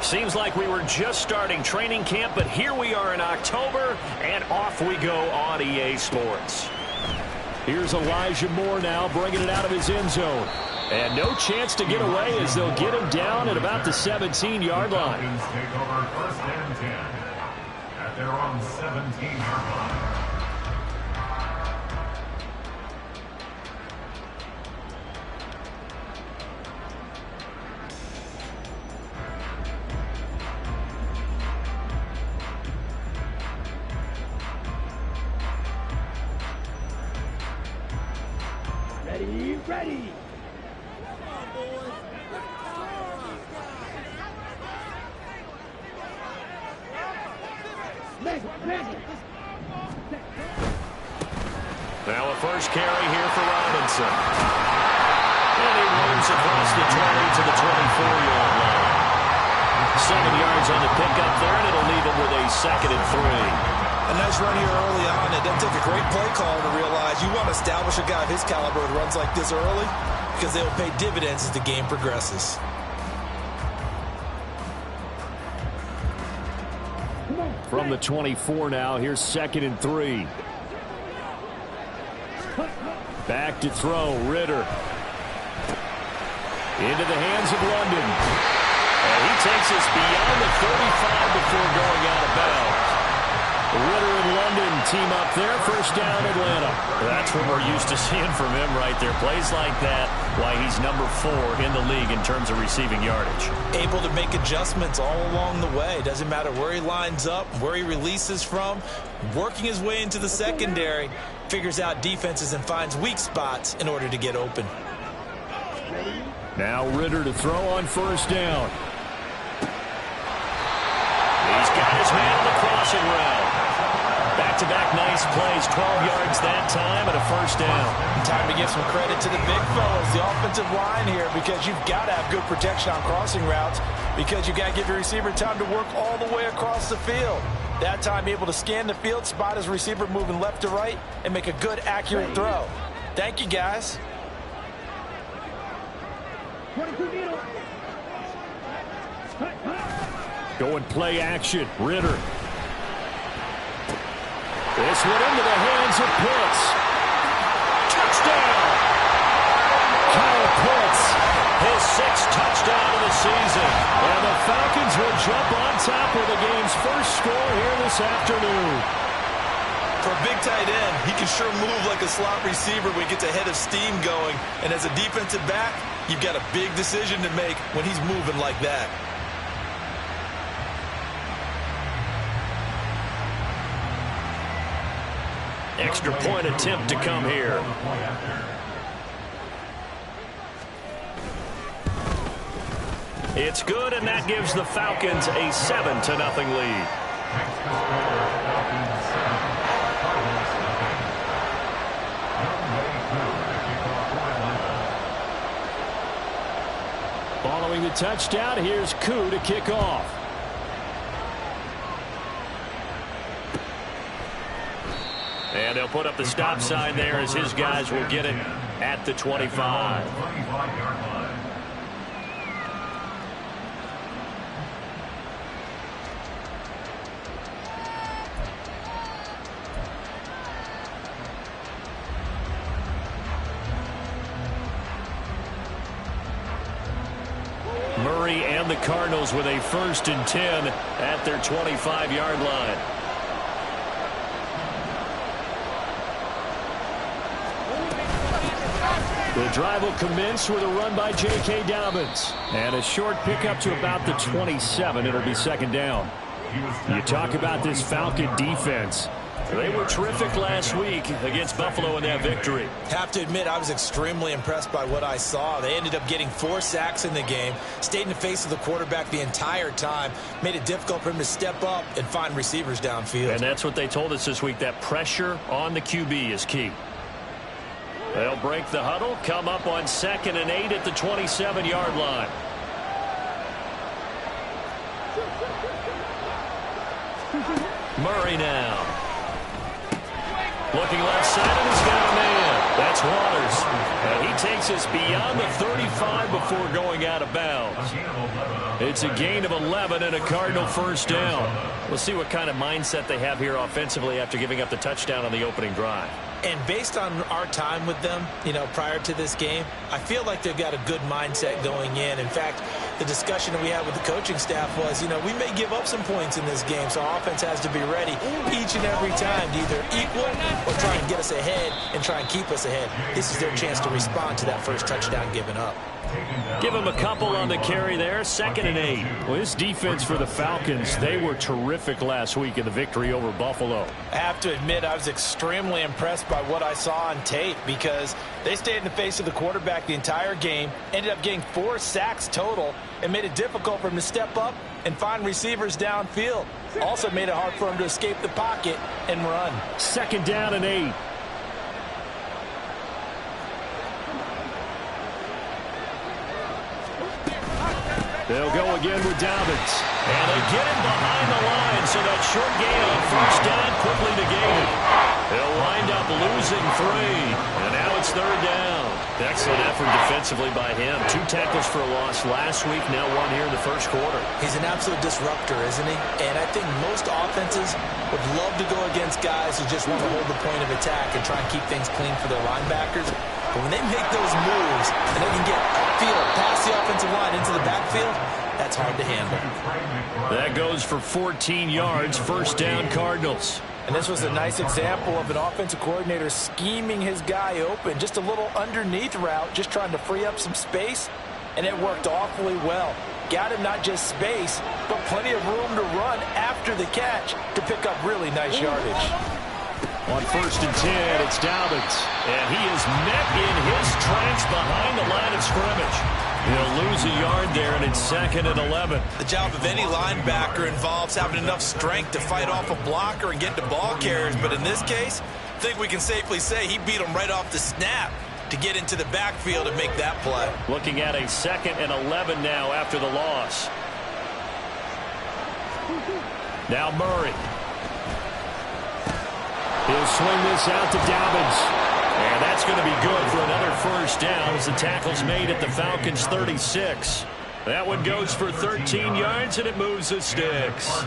Seems like we were just starting training camp, but here we are in October, and off we go on EA Sports. Here's Elijah Moore now, bringing it out of his end zone. And no chance to get away as they'll get him down at about the 17-yard line. Take over first and 10 at their own 17-yard line. Ready. Now a first carry here for Robinson. And he moves across the 20 to the 24-yard line. 7 yards on the pickup there, and it'll leave him with a 2nd and 3. A nice run here early on. It doesn't take a great play call to realize you want to establish a guy of his caliber that runs like this early because they will pay dividends as the game progresses. From the 24 now, here's 2nd and 3. Back to throw, Ritter. Into the hands of London. And he takes us beyond the 35 before going out of bounds. Ritter and London team up there. First down, Atlanta. That's what we're used to seeing from him right there. Plays like that, why he's number 4 in the league in terms of receiving yardage. Able to make adjustments all along the way. Doesn't matter where he lines up, where he releases from. Working his way into the secondary. Figures out defenses and finds weak spots in order to get open. Now Ritter to throw on first down. He's got his man on the crossing route. Back-to-back nice plays, 12 yards that time and a first down. Time to give some credit to the big fellas, the offensive line here, because you've got to have good protection on crossing routes because you've got to give your receiver time to work all the way across the field. That time able to scan the field, spot his receiver moving left to right, and make a good, accurate throw. Thank you, guys. Going play action, Ritter. This one into the hands of Pitts. Touchdown! Kyle Pitts, his 6th touchdown of the season. And the Falcons will jump on top with the game's first score here this afternoon. For a big tight end, he can sure move like a slot receiver when he gets a head of steam going. And as a defensive back, you've got a big decision to make when he's moving like that. Extra point attempt to come here. It's good, and that gives the Falcons a 7-0 lead. Following the touchdown, here's Koo to kick off. And they'll put up the stop sign there as his guys will get it at the 25. Murray and the Cardinals with a 1st and 10 at their 25-yard line. The drive will commence with a run by J.K. Dobbins. And a short pickup to about the 27. It'll be 2nd down. You talk about this Falcon defense. They were terrific last week against Buffalo in that victory. Have to admit, I was extremely impressed by what I saw. They ended up getting 4 sacks in the game, stayed in the face of the quarterback the entire time, made it difficult for him to step up and find receivers downfield. And that's what they told us this week, that pressure on the QB is key. They'll break the huddle, come up on 2nd and 8 at the 27-yard line. Murray now. Looking left side, and he's got a man. That's Waters. And he takes us beyond the 35 before going out of bounds. It's a gain of 11 and a Cardinal first down. We'll see what kind of mindset they have here offensively after giving up the touchdown on the opening drive. And based on our time with them, prior to this game, I feel like they've got a good mindset going in. In fact, the discussion that we had with the coaching staff was, we may give up some points in this game, so our offense has to be ready each and every time to either equal or try and get us ahead and try and keep us ahead. This is their chance to respond to that first touchdown given up. Give them a couple on the carry there. 2nd and 8. Well, this defense for the Falcons, they were terrific last week in the victory over Buffalo. I have to admit, I was extremely impressed by what I saw on tape because they stayed in the face of the quarterback the entire game, ended up getting 4 sacks total, and made it difficult for him to step up and find receivers downfield. Also made it hard for him to escape the pocket and run. 2nd down and 8. They'll go again with Dobbins. And they get him behind the line, so that short gain on first down quickly negated. They'll wind up losing 3. And now it's 3rd down. Excellent effort defensively by him. 2 tackles for a loss last week, now 1 here in the first quarter. He's an absolute disruptor, isn't he? And I think most offenses would love to go against guys who just want to hold the point of attack and try and keep things clean for their linebackers. But when they make those moves and they can get upfield, past the offensive line into the backfield, that's hard to handle. That goes for 14 yards, first down Cardinals. And this was a nice example of an offensive coordinator scheming his guy open. Just a little underneath route, just trying to free up some space, and it worked awfully well. Got him not just space, but plenty of room to run after the catch to pick up really nice yardage. On 1st and 10, it's Dobbins. And he is met in his tracks behind the line of scrimmage. He'll lose a yard there, and it's 2nd and 11. The job of any linebacker involves having enough strength to fight off a blocker and get to ball carriers. But in this case, I think we can safely say he beat him right off the snap to get into the backfield and make that play. Looking at a 2nd and 11 now after the loss. Now Murray. He'll swing this out to Dobbins. And that's going to be good for another first down as the tackle's made at the Falcons' 36. That one goes for 13 yards, and it moves the sticks.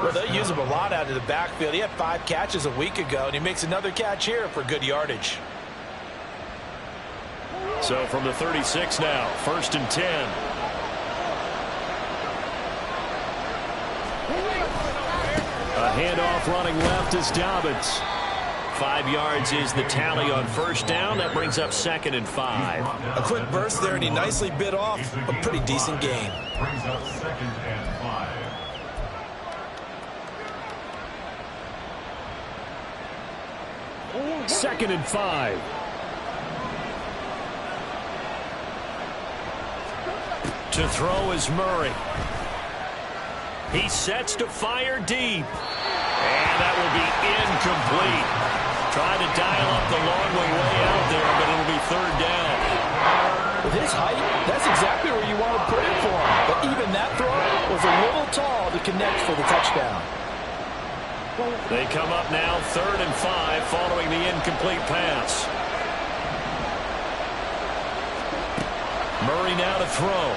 Well, they use him a lot out of the backfield. He had 5 catches a week ago, and he makes another catch here for good yardage. So from the 36 now, 1st and 10. A handoff running left is Dobbins. 5 yards is the tally on first down. That brings up 2nd and 5. A quick burst there, and he nicely bit off a pretty decent gain. Brings up 2nd and 5. Second and 5. To throw is Murray. He sets to fire deep. And that will be incomplete. Trying to dial up the long way out there, but it'll be 3rd down. With his height, that's exactly where you want to put it for him. But even that throw was a little tall to connect for the touchdown. They come up now 3rd and 5 following the incomplete pass. Murray now to throw.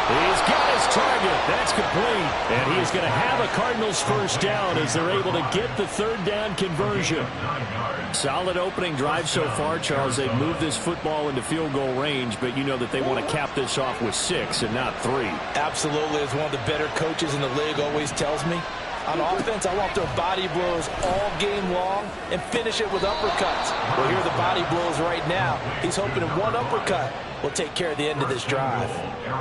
He's got his target. That's complete. And he is going to have a Cardinals first down as they're able to get the 3rd down conversion. Solid opening drive so far, Charles. They've moved this football into field goal range, but you know that they want to cap this off with 6 and not 3. Absolutely. As one of the better coaches in the league always tells me, on offense, I want their body blows all game long and finish it with uppercuts. Well, here are the body blows right now. He's hoping in one uppercut will take care of the end of this drive.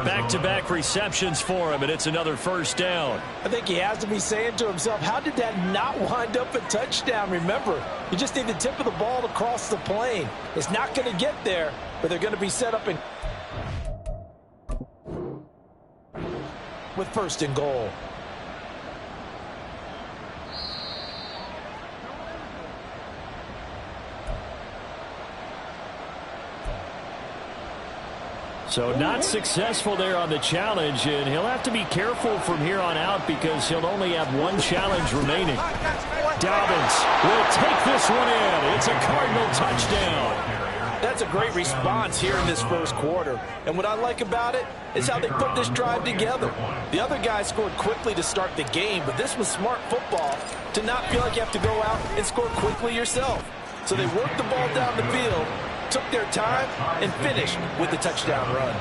Back-to-back receptions for him, and it's another first down. I think he has to be saying to himself, how did that not wind up a touchdown? Remember, you just need the tip of the ball to cross the plane. It's not going to get there, but they're going to be set up in with 1st and goal. So not successful there on the challenge, and he'll have to be careful from here on out because he'll only have one challenge remaining. Dobbins will take this one in. It's a Cardinal touchdown. That's a great response here in this first quarter. And what I like about it is how they put this drive together. The other guys scored quickly to start the game, but this was smart football to not feel like you have to go out and score quickly yourself. So they worked the ball down the field, took their time, and finished with the touchdown run.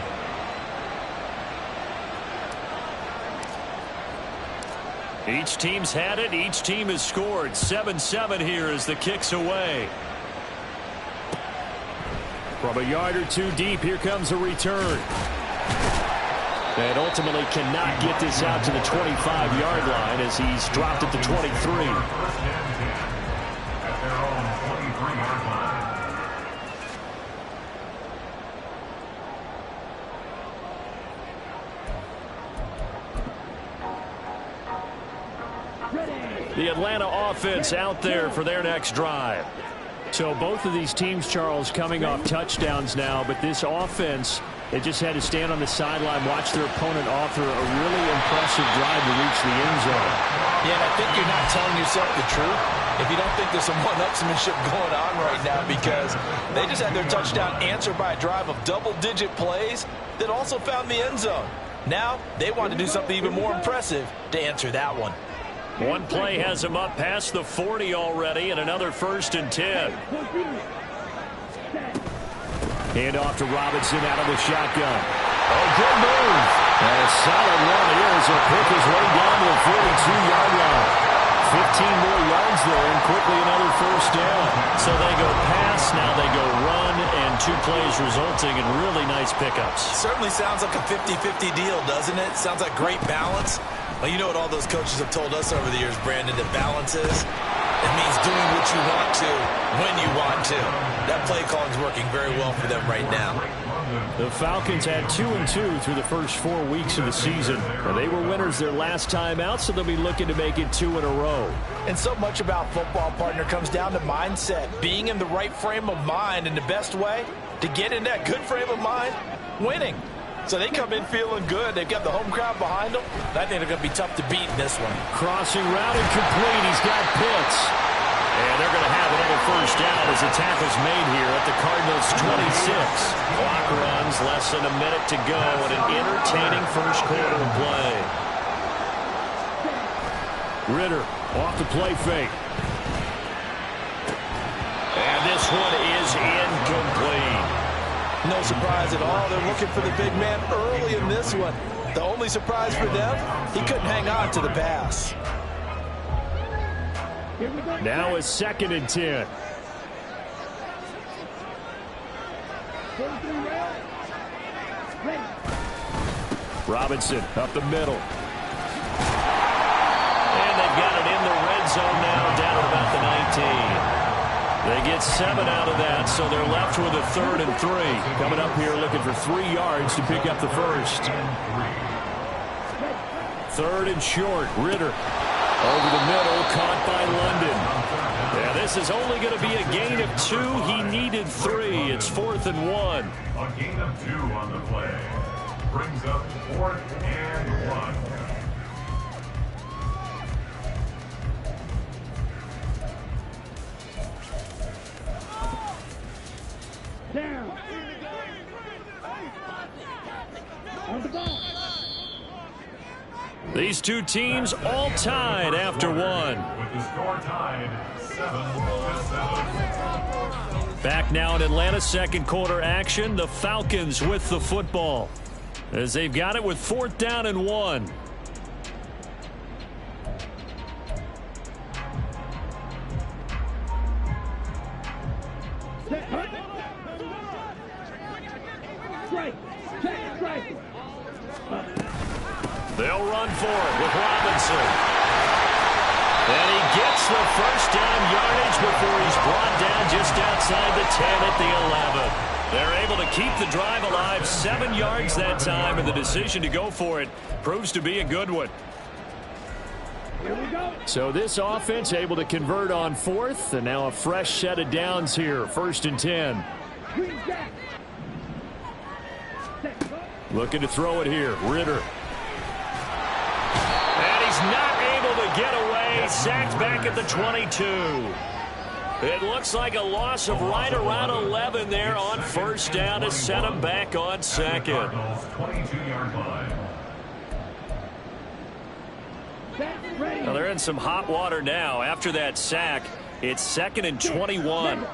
Each team's had it. Each team has scored. 7-7 here as the kick's away. From a yard or two deep, here comes a return. And ultimately cannot get this out to the 25-yard line as he's dropped at the 23. The Atlanta offense out there for their next drive. So both of these teams, Charles, coming off touchdowns now, but this offense, they just had to stand on the sideline, watch their opponent offer a really impressive drive to reach the end zone. Yeah, and I think you're not telling yourself the truth if you don't think there's some one-upsmanship going on right now, because they just had their touchdown answered by a drive of double-digit plays that also found the end zone. Now they want to do something even more impressive to answer that one. One play has him up past the 40 already, and another 1st and 10. Hand off to Robinson out of the shotgun. Oh, good move. And a solid one here as he'll pick his way down to the 42-yard line. 15 more yards there, and quickly another 1st down. So they go pass, now they go run, and 2 plays resulting in really nice pickups. Certainly sounds like a 50-50 deal, doesn't it? Sounds like great balance. Well, you know what all those coaches have told us over the years, Brandon, that balance is? It means doing what you want to, when you want to. That play calling is working very well for them right now. The Falcons had 2-2 through the first 4 weeks of the season. And they were winners their last time out, so they'll be looking to make it 2 in a row. And so much about football, partner, comes down to mindset. Being in the right frame of mind, and the best way to get in that good frame of mind, winning. So they come in feeling good. They've got the home crowd behind them. I think they're going to be tough to beat in this one. Crossing route incomplete. He's got Pitts. And they're going to have another 1st down as the tackle's made here at the Cardinals' 26. Clock runs, less than a minute to go, and an entertaining first quarter of play. Ritter off the play fake. And this one is incomplete. No surprise at all. They're looking for the big man early in this one. The only surprise for them, he couldn't hang on to the pass. Now a 2nd and 10. Robinson up the middle. And they've got it in the red zone now, down at about the 19. They get 7 out of that, so they're left with a 3rd and 3. Coming up here looking for 3 yards to pick up the 1st. 3rd and short. Ritter over the middle, caught by London. Yeah, this is only going to be a gain of 2. He needed 3. It's 4th and 1. A gain of 2 on the play. Brings up 4th and 1. Down. On the ball. These two teams all tied after 1. With the score tied 7-7. Back now in Atlanta, 2nd quarter action. The Falcons with the football as they've got it with 4th down and 1. They'll run for it with Robinson. And he gets the 1st down yardage before he's brought down just outside the 10 at the 11. They're able to keep the drive alive, 7 yards that time, and the decision to go for it proves to be a good one. So this offense able to convert on 4th, and now a fresh set of downs here, 1st and 10. Looking to throw it here. Ritter. And he's not able to get away. Sacked back at the 22. It looks like a loss of right around 11 there on first down to set him back on second. 22-yard line. Well, they're in some hot water now. After that sack, it's 2nd and 21.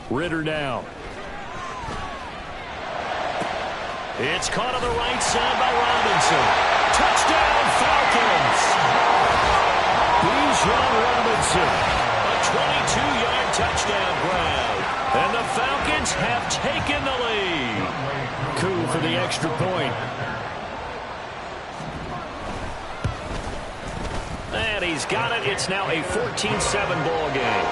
Ritter now. It's caught on the right side by Robinson. Touchdown, Falcons! Bijan Robinson, a 22-yard touchdown grab. And the Falcons have taken the lead. Coup for the extra point. And he's got it. It's now a 14-7 ball game.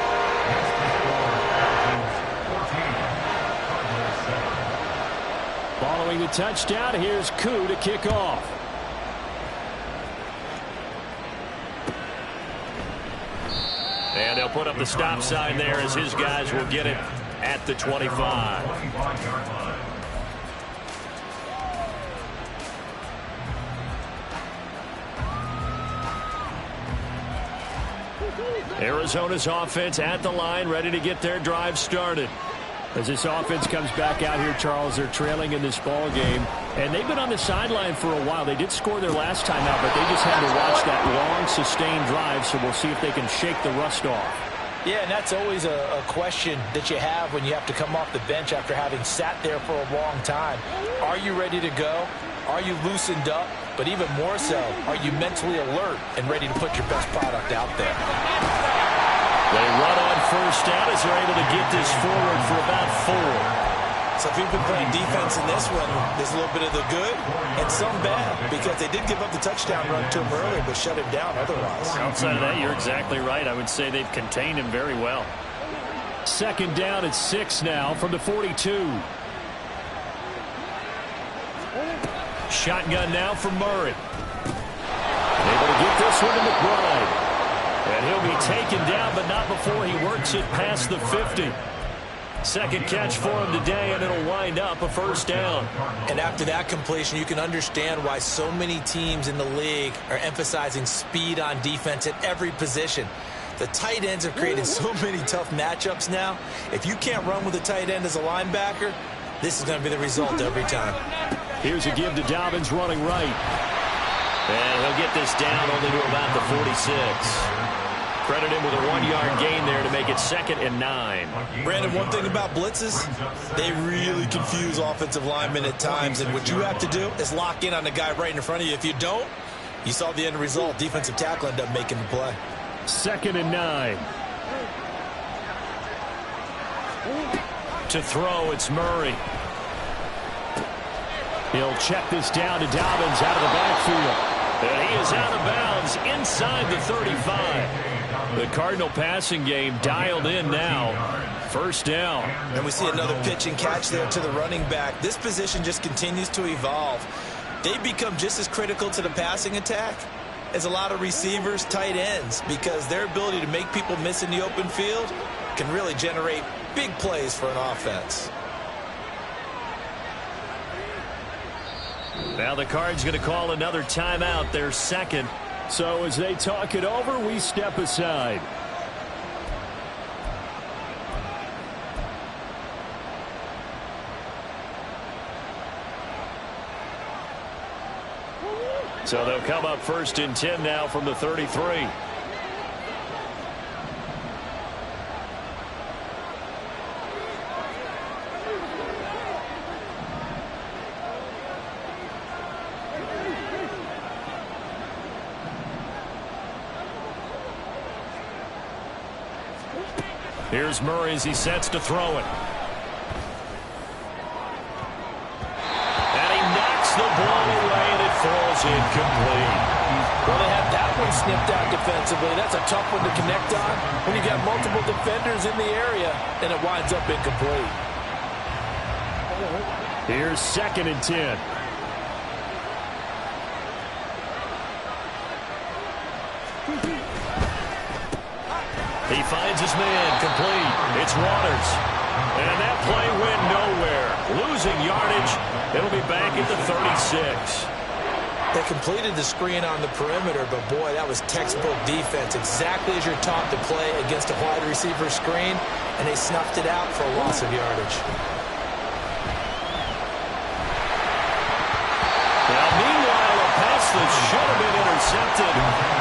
Following the touchdown, here's Coup to kick off. And they'll put up the stop sign there as his guys will get it at the 25. Arizona's offense at the line, ready to get their drive started. As this offense comes back out here, Charles, they're trailing in this ball game. And they've been on the sideline for a while. They did score their last time out, but they just had to watch that long, sustained drive, so we'll see if they can shake the rust off. Yeah, and that's always a question that you have when you have to come off the bench after having sat there for a long time. Are you ready to go? Are you loosened up? But even more so, are you mentally alert and ready to put your best product out there? They run on first down as they're able to get this forward for about 4. So if you've been playing defense in this one, there's a little bit of the good and some bad, because they did give up the touchdown run to him earlier, but shut him down otherwise. Outside of that, you're exactly right. I would say they've contained him very well. 2nd down at 6 now from the 42. Shotgun now for Murray. Able to get this one to McBride. And he'll be taken down, but not before he works it past the 50. Second catch for him today, and it'll wind up a first down. And after that completion, you can understand why so many teams in the league are emphasizing speed on defense at every position. The tight ends have created so many tough matchups now. If you can't run with a tight end as a linebacker, this is going to be the result every time. Here's a give to Dobbins running right. And he'll get this down only to about the 46. Credit him with a 1-yard gain there to make it 2nd and 9. Brandon, one thing about blitzes, they really confuse offensive linemen at times, and what you have to do is lock in on the guy right in front of you. If you don't, you saw the end result. Defensive tackle ended up making the play. 2nd and 9. To throw, it's Murray. He'll check this down to Dobbins out of the backfield. And he is out of bounds inside the 35. The Cardinal passing game dialed in now. First down. And we see another pitch and catch there to the running back. This position just continues to evolve. They become just as critical to the passing attack as a lot of receivers, tight ends, because their ability to make people miss in the open field can really generate big plays for an offense. Now the Card's going to call another timeout, their second. So as they talk it over, we step aside. So they'll come up 1st and 10 now from the 33. Here's Murray as he sets to throw it. And he knocks the ball away, and it falls incomplete. Well, they had that one snipped out defensively. That's a tough one to connect on when you got multiple defenders in the area, and it winds up incomplete. Here's 2nd and 10. He finds his man, complete. It's Waters. And that play went nowhere. Losing yardage. It'll be back at the 36. They completed the screen on the perimeter, but boy, that was textbook defense. Exactly as you're taught to play against a wide receiver screen, and they snuffed it out for a loss of yardage. Now, meanwhile, a pass that should have been intercepted,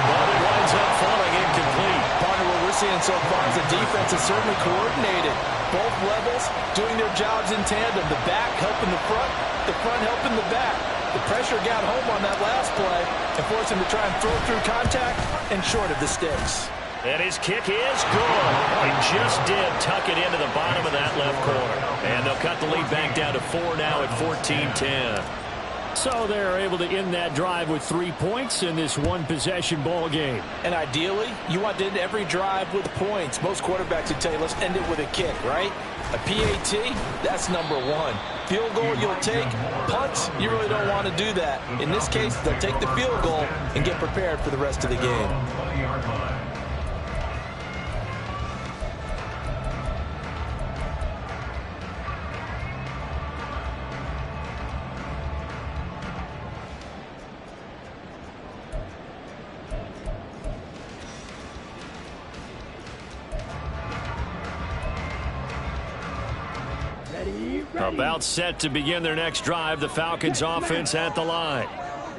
but it winds up falling incomplete. Partner, what we're seeing so far is the defense is certainly coordinated. Both levels doing their jobs in tandem. The back helping the front helping the back. The pressure got home on that last play and forced him to try and throw through contact and short of the sticks. And his kick is good. He just did tuck it into the bottom of that left corner. And they'll cut the lead back down to 4 now at 14-10. So they're able to end that drive with 3 points in this one-possession ball game. And ideally, you want to end every drive with points. Most quarterbacks would tell you, let's end it with a kick, right? A PAT, that's number one. Field goal you'll take. Punts, you really don't want to do that. In this case, they'll take the field goal and get prepared for the rest of the game. About set to begin their next drive, the Falcons offense at the line.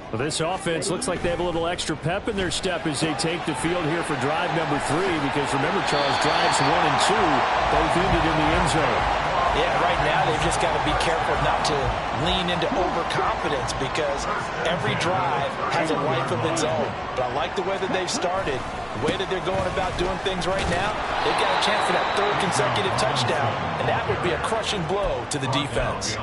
Well, this offense looks like they have a little extra pep in their step as they take the field here for drive number 3, because remember, Charles, drives 1 and 2 both ended in the end zone. Yeah, right now they've just got to be careful not to lean into overconfidence, because every drive has a life of its own. But I like the way that they've started. The way that they're going about doing things right now, they've got a chance for that 3rd consecutive touchdown, and that would be a crushing blow to the defense.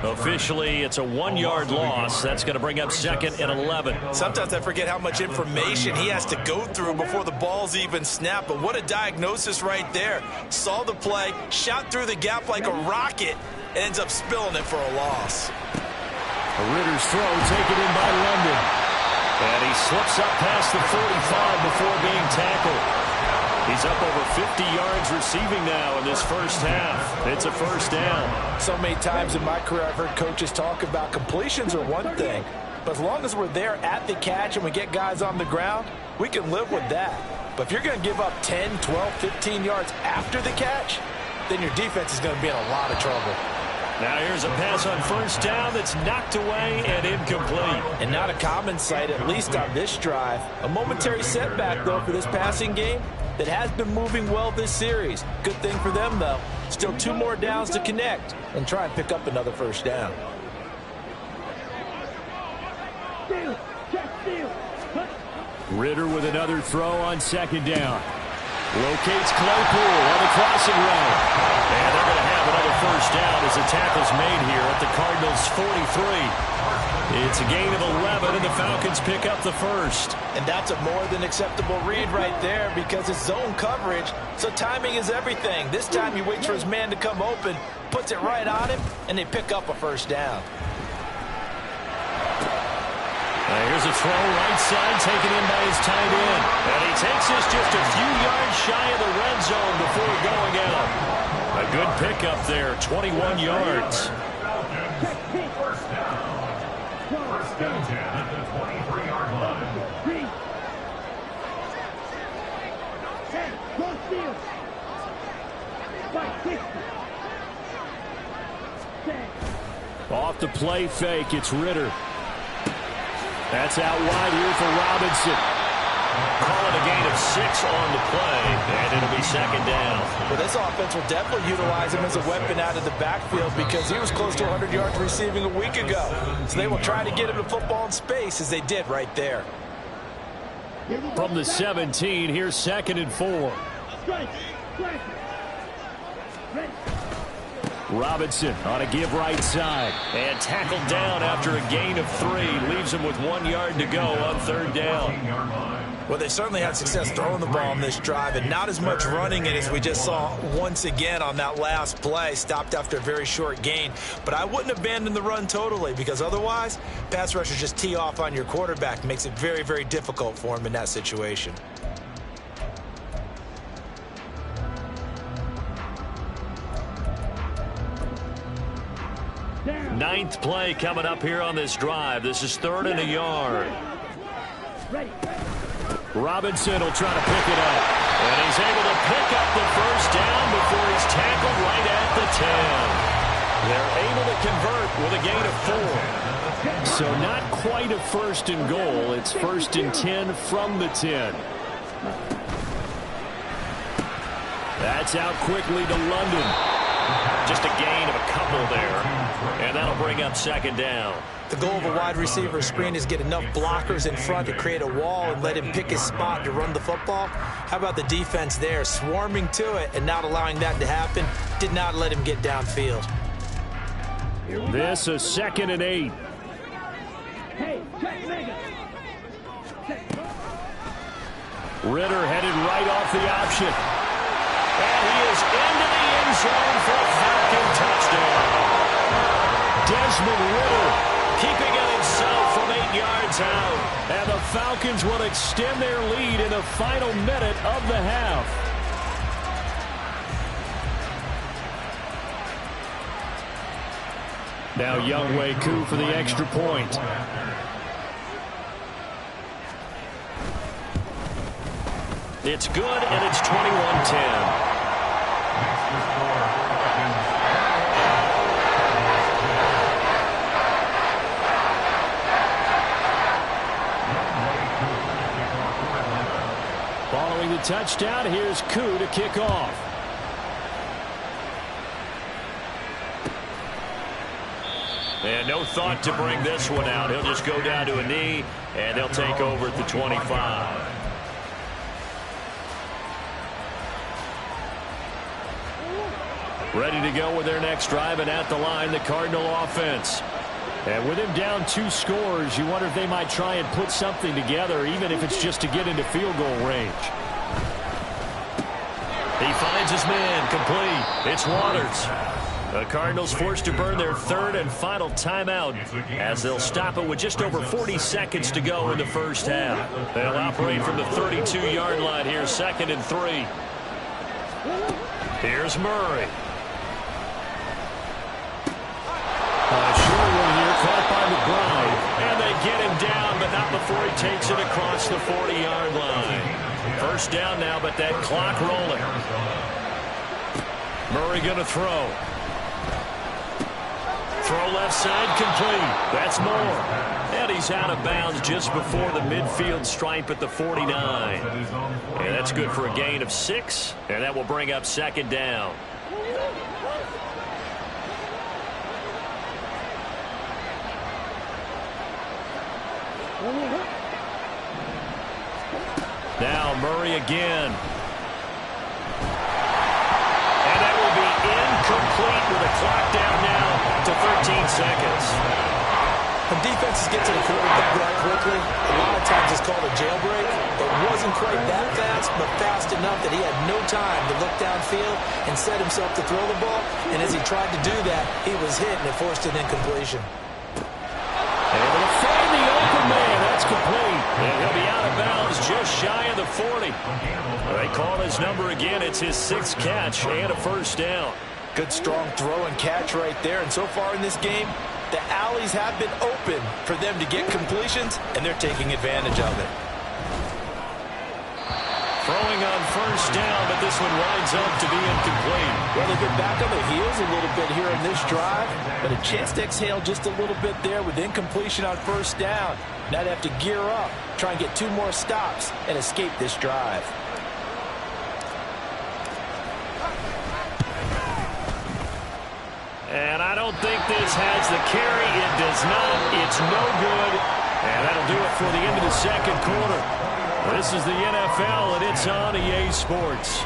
Officially, it's a 1-yard loss. That's going to bring up 2nd and 11. Sometimes I forget how much information he has to go through before the ball's even snapped, but what a diagnosis right there. Saw the play, shot through the gap like a rocket, ends up spilling it for a loss. Ritter's throw taken in by London. And he slips up past the 45 before being tackled. He's up over 50 yards receiving now in this first half. It's a first down. So many times in my career I've heard coaches talk about completions are one thing, but as long as we're there at the catch and we get guys on the ground, we can live with that. But if you're going to give up 10, 12, 15 yards after the catch, then your defense is going to be in a lot of trouble. Now here's a pass on first down that's knocked away and incomplete. And not a common sight, at least on this drive. A momentary setback, though, for this passing game that has been moving well this series. Good thing for them, though. Still 2 more downs to connect and try and pick up another first down. Ritter with another throw on 2nd down. Locates Claypool on the crossing route. And they're going to have another first down as the tackle's made here at the Cardinals' 43. It's a gain of 11, and the Falcons pick up the first. And that's a more than acceptable read right there, because it's zone coverage, so timing is everything. This time he waits for his man to come open, puts it right on him, and they pick up a first down. Here's a throw right side taken in by his tight end. And he takes this just a few yards shy of the red zone before going out. A good pickup there, 21 yards. First down 10 at the 23-yard line. Off the play fake, it's Ritter. That's out wide here for Robinson. Call it a gain of 6 on the play, and it'll be 2nd down. Well, this offense will definitely utilize him as a weapon out of the backfield, because he was close to 100 yards receiving a week ago. So they will try to get him the football in space, as they did right there. From the 17, here's 2nd and 4. Robinson on a give right side. And tackled down after a gain of 3. Leaves him with 1 yard to go on 3rd down. Well, they certainly had success throwing the ball on this drive, and not as much running it as we just saw once again on that last play. Stopped after a very short gain. But I wouldn't abandon the run totally, because otherwise, pass rushers just tee off on your quarterback. Makes it very, very difficult for him in that situation. Down. 9th play coming up here on this drive. This is 3rd and a yard. Ready. Robinson will try to pick it up. And he's able to pick up the first down before he's tackled right at the 10. They're able to convert with a gain of 4. So not quite a 1st and goal. It's 1st and 10 from the 10. That's out quickly to London. Just a gain of a couple there. And that'll bring up 2nd down. The goal of a wide receiver screen is get enough blockers in front to create a wall and let him pick his spot to run the football. How about the defense there, swarming to it and not allowing that to happen? Did not let him get downfield. This is 2nd and 8. Hey, check Mega. Ritter headed right off the option. And he is into the end zone for a Falcon touchdown. Desmond Ritter keeping it himself from 8 yards out. And the Falcons will extend their lead in the final minute of the half. Now Younghoe Koo for the extra point. It's good, and it's 21-10. Following the touchdown, here's Koo to kick off. And no thought to bring this one out. He'll just go down to a knee, and they'll take over at the 25. Ready to go with their next drive, and at the line, the Cardinal offense. And with him down 2 scores, you wonder if they might try and put something together, even if it's just to get into field goal range. He finds his man, complete. It's Waters. The Cardinals forced to burn their 3rd and final timeout as they'll stop it with just over 40 seconds to go in the first half. They'll operate from the 32-yard line here, 2nd and 3. Here's Murray. Short one here, caught by McBride. And they get him down, but not before he takes it across the 40-yard line. First down now, but that clock rolling. Murray going to throw. Throw left side, complete. That's Moore. And he's out of bounds just before the midfield stripe at the 49. And that's good for a gain of 6. And that will bring up 2nd down. Now Murray again. And that will be incomplete with a clock down now to 13 seconds. When defenses get to the quarterback that quickly, a lot of times it's called a jailbreak. It wasn't quite that fast, but fast enough that he had no time to look downfield and set himself to throw the ball. And as he tried to do that, he was hit and it forced an incompletion. Able to find the open man. That's complete. And he'll be out of bounds just shy of the 40. They call his number again. It's his 6th catch and a first down. Good strong throw and catch right there. And so far in this game, the alleys have been open for them to get completions, and they're taking advantage of it. Throwing on first down, but this one winds up to be incomplete. Well, they've been back on their heels a little bit here in this drive, but a chance to exhale just a little bit there with incompletion on first down. Now they have to gear up, try and get 2 more stops, and escape this drive. And I don't think this has the carry. It does not. It's no good. And that'll do it for the end of the 2nd quarter. This is the NFL, and it's on EA Sports.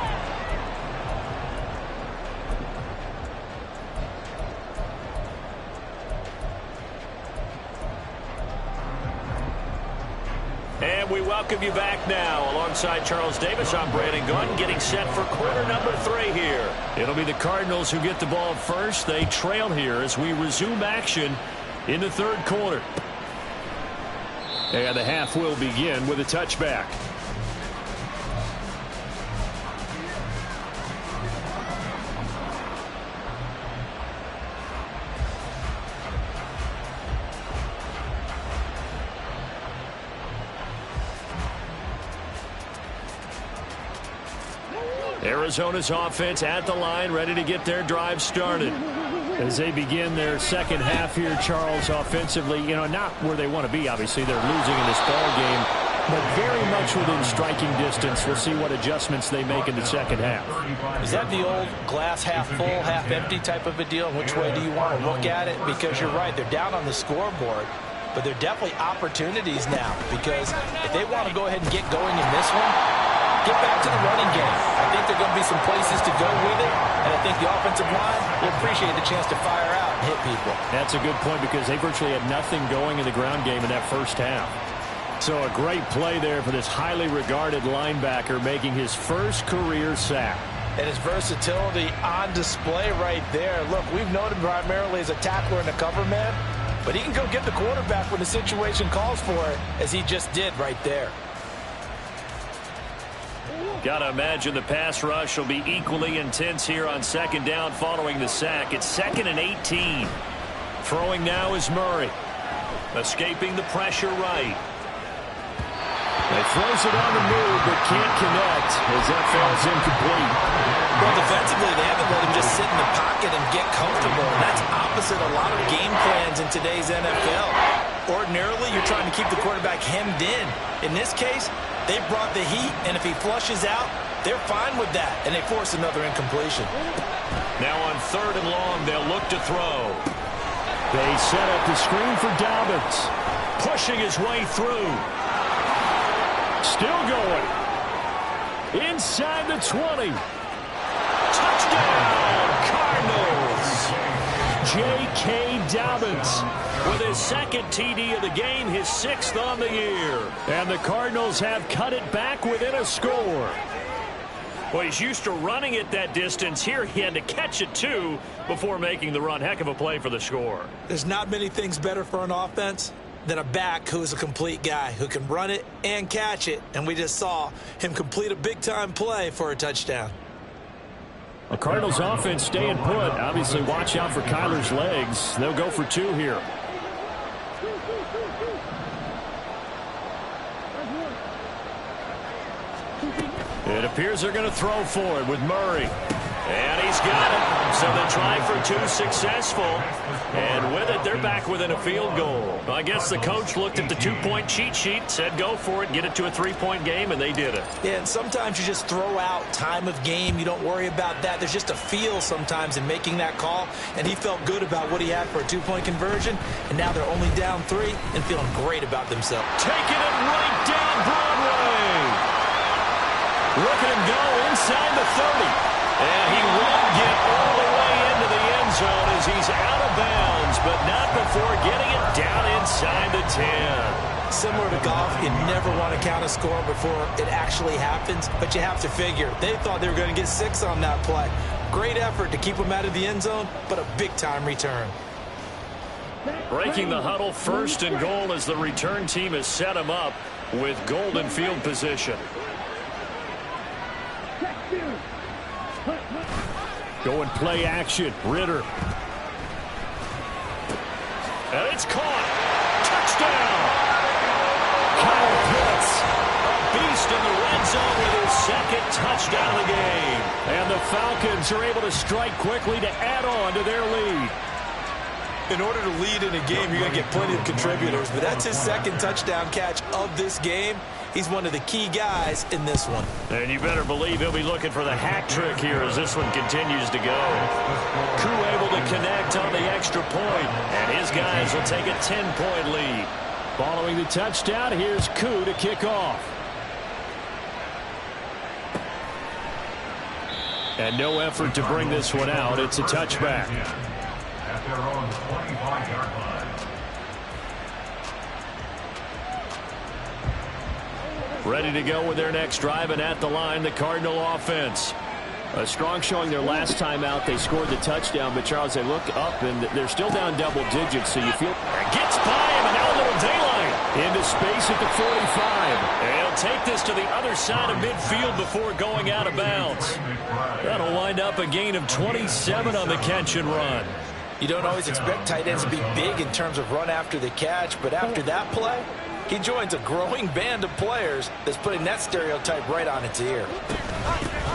And we welcome you back now. Alongside Charles Davis, I'm Brandon Gunn, getting set for quarter number 3 here. It'll be the Cardinals who get the ball first. They trail here as we resume action in the 3rd quarter. And the half will begin with a touchback. Arizona's offense at the line, ready to get their drive started. As they begin their second half here, Charles, offensively, not where they want to be, obviously. They're losing in this ball game, but very much within striking distance. We'll see what adjustments they make in the second half. Is that the old glass half full, half empty type of a deal? Which way do you want to look at it? Because you're right, they're down on the scoreboard, but they're definitely opportunities now, because if they want to go ahead and get going in this one, get back to the running game. I think there are going to be some places to go with it, and I think the offensive line will appreciate the chance to fire out and hit people. That's a good point, because they virtually had nothing going in the ground game in that first half. So a great play there for this highly regarded linebacker, making his first career sack. And his versatility on display right there. Look, we've known him primarily as a tackler and a cover man, but he can go get the quarterback when the situation calls for it, as he just did right there. Got to imagine the pass rush will be equally intense here on second down following the sack. It's 2nd and 18. Throwing now is Murray. Escaping the pressure right. He throws it on the move, but can't connect as that falls incomplete. Well, defensively, they haven't let him just sit in the pocket and get comfortable. And that's opposite a lot of game plans in today's NFL. Ordinarily, you're trying to keep the quarterback hemmed in. In this case, they brought the heat, and if he flushes out, they're fine with that, and they force another incompletion. Now on 3rd and long, they'll look to throw. They set up the screen for Dobbins. Pushing his way through. Still going. Inside the 20. Touchdown, Cardinals. J.K. Dobbins with his 2nd TD of the game, his 6th on the year. And the Cardinals have cut it back within a score. Well, he's used to running it that distance. Here he had to catch it, too, before making the run. Heck of a play for the score. There's not many things better for an offense than a back who is a complete guy who can run it and catch it. And we just saw him complete a big-time play for a touchdown. The Cardinals offense staying put. Obviously, watch out for Kyler's legs. They'll go for 2 here. It appears they're going to throw for it with Murray. And he's got it. So the try for 2 successful. And with it, they're back within a field goal. I guess the coach looked at the 2-point cheat sheet, said go for it, get it to a 3-point game, and they did it. Yeah, and sometimes you just throw out time of game. You don't worry about that. There's just a feel sometimes in making that call. And he felt good about what he had for a 2-point conversion. And now they're only down 3 and feeling great about themselves. Taking it right down Broadway. Look at him go inside the 30. And he won't get all the way into the end zone as he's out of bounds, but not before getting it down inside the 10. Similar to golf, you never want to count a score before it actually happens, but you have to figure. They thought they were going to get 6 on that play. Great effort to keep them out of the end zone, but a big-time return. Breaking the huddle, 1st and goal as the return team has set him up with golden field position. Going play action. Ritter. And it's caught. Touchdown. Kyle Pitts, a beast in the red zone with his 2nd touchdown of the game. And the Falcons are able to strike quickly to add on to their lead. In order to lead in a game, you're going to get plenty of contributors, but that's his 2nd touchdown catch of this game. He's one of the key guys in this one. And you better believe he'll be looking for the hat trick here as this one continues to go. Koo able to connect on the extra point, and his guys will take a 10-point lead. Following the touchdown, here's Koo to kick off. And no effort to bring this one out. It's a touchback. At their own 25-yard line. Ready to go with their next drive, and at the line, the Cardinal offense. A strong showing their last time out. They scored the touchdown, but Charles, they look up, and they're still down double digits, so you feel... Gets by him, and now a little daylight into space at the 45. And he'll take this to the other side of midfield before going out of bounds. That'll wind up a gain of 27 on the catch and run. You don't always expect tight ends to be big in terms of run after the catch, but after that play, he joins a growing band of players that's putting that stereotype right on its ear.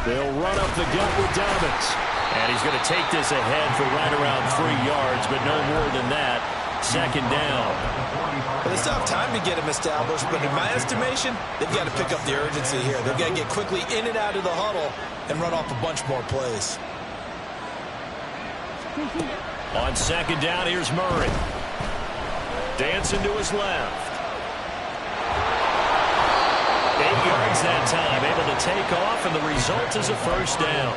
They'll run up the gut with Dobbins. And he's going to take this ahead for right around 3 yards, but no more than that. Second down. Well, they still have time to get him established, but in my estimation, they've got to pick up the urgency here. They've got to get quickly in and out of the huddle and run off a bunch more plays. On second down, here's Murray. Dancing to his left. 8 yards that time, able to take off, and the result is a first down.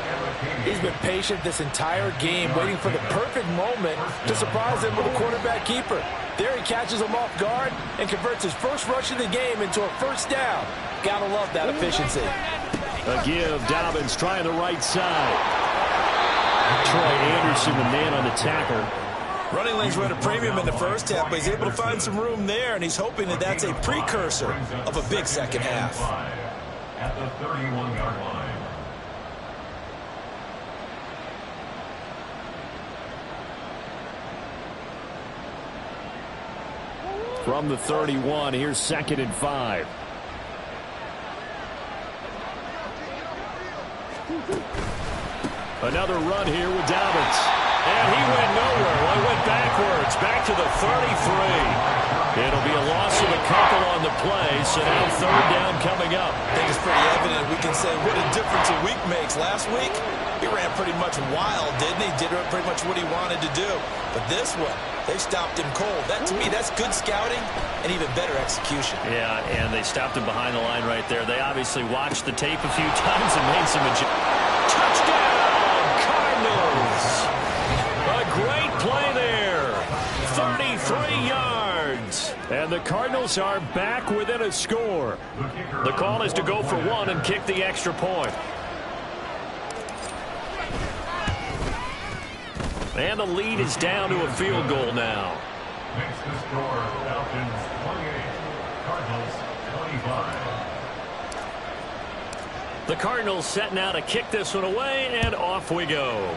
He's been patient this entire game, waiting for the perfect moment to surprise him with a quarterback keeper. There he catches him off guard and converts his first rush of the game into a first down. Gotta love that efficiency. A give, Dobbins trying the right side. Troy Anderson, the man on the tackle. Running lanes were at a premium in the first half, but he's able to find some room there, and he's hoping that that's a precursor of a big second half. At the 31-yard line. From the 31, here's 2nd and 5. Another run here with Dobbins. And he went nowhere. Well, he went backwards, back to the 33. It'll be a loss of a couple on the play, so now third down coming up. I think it's pretty evident. We can say what a difference a week makes. Last week, he ran pretty much wild, didn't he? Did pretty much what he wanted to do. But this one, they stopped him cold. That, to me, that's good scouting and even better execution. Yeah, and they stopped him behind the line right there. They obviously watched the tape a few times and made some adjustments. Touchdown, Cardinals! A great play there. 33 yards. And the Cardinals are back within a score. The call is to go for one and kick the extra point. And the lead is down to a field goal now. Makes the score Falcons 28, Cardinals 25. The Cardinals set now to kick this one away, and off we go.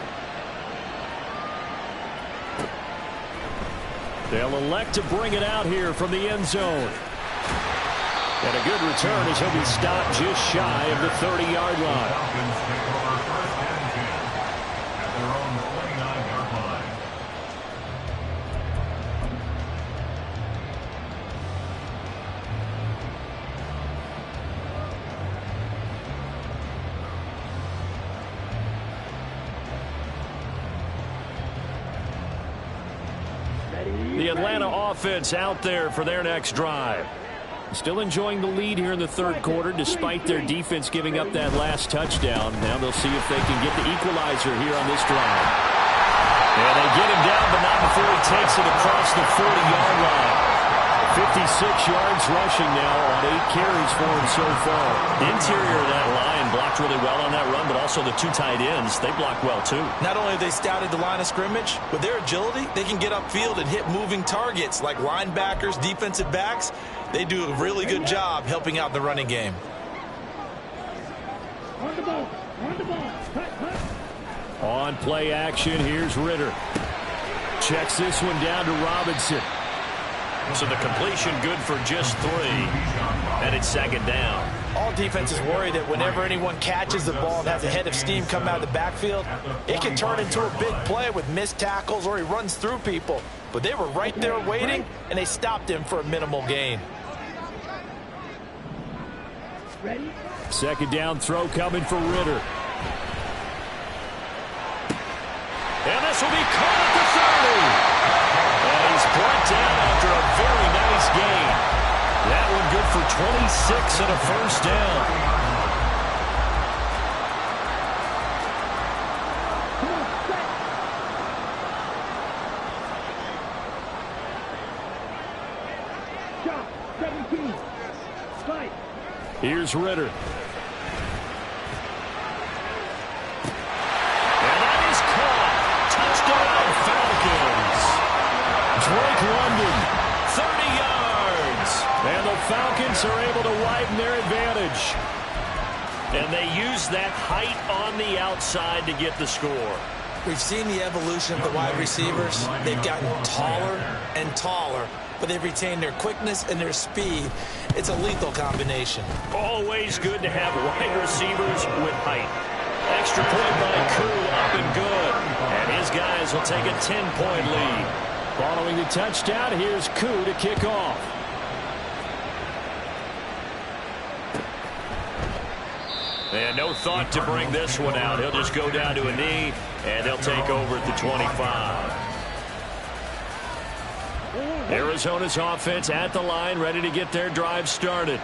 They'll elect to bring it out here from the end zone. And a good return as he'll be stopped just shy of the 30-yard line. Falcons take over first and 10 at their own 29-yard line. The Atlanta offense out there for their next drive. Still enjoying the lead here in the third quarter despite their defense giving up that last touchdown. Now they'll see if they can get the equalizer here on this drive. And they get him down, but not before he takes it across the 40-yard line. 56 yards rushing now on 8 carries for him so far. The interior of that line blocked really well on that run, but also the two tight ends, they blocked well too. Not only have they scouted the line of scrimmage, with their agility, they can get upfield and hit moving targets like linebackers, defensive backs. They do a really good job helping out the running game. On the ball. On the ball. Cut, cut. On play action, here's Ritter. Checks this one down to Robinson. So the completion good for just 3. And it's second down. All defenses worry that whenever anyone catches the ball and has a head of steam come out of the backfield, it can turn into a big play with missed tackles or he runs through people. But they were right there waiting, and they stopped him for a minimal gain. Ready? Second down throw coming for Ritter. And this will be caught at the 30. And he's brought down after a very nice gain. That one good for 26 and a first down. Shot. 17. Fight. Here's Ritter. And that is caught. Touchdown, Falcons. Drake London. 30 yards. And the Falcons are able to widen their advantage. And they use that height on the outside to get the score. We've seen the evolution of the wide receivers. They've gotten taller and taller, but they've retained their quickness and their speed. It's a lethal combination. Always good to have wide receivers with height. Extra point by Koo, up and good. And his guys will take a 10-point lead. Following the touchdown, here's Koo to kick off. And no thought to bring this one out. He'll just go down to a knee, and they'll take over at the 25. Arizona's offense at the line, ready to get their drive started.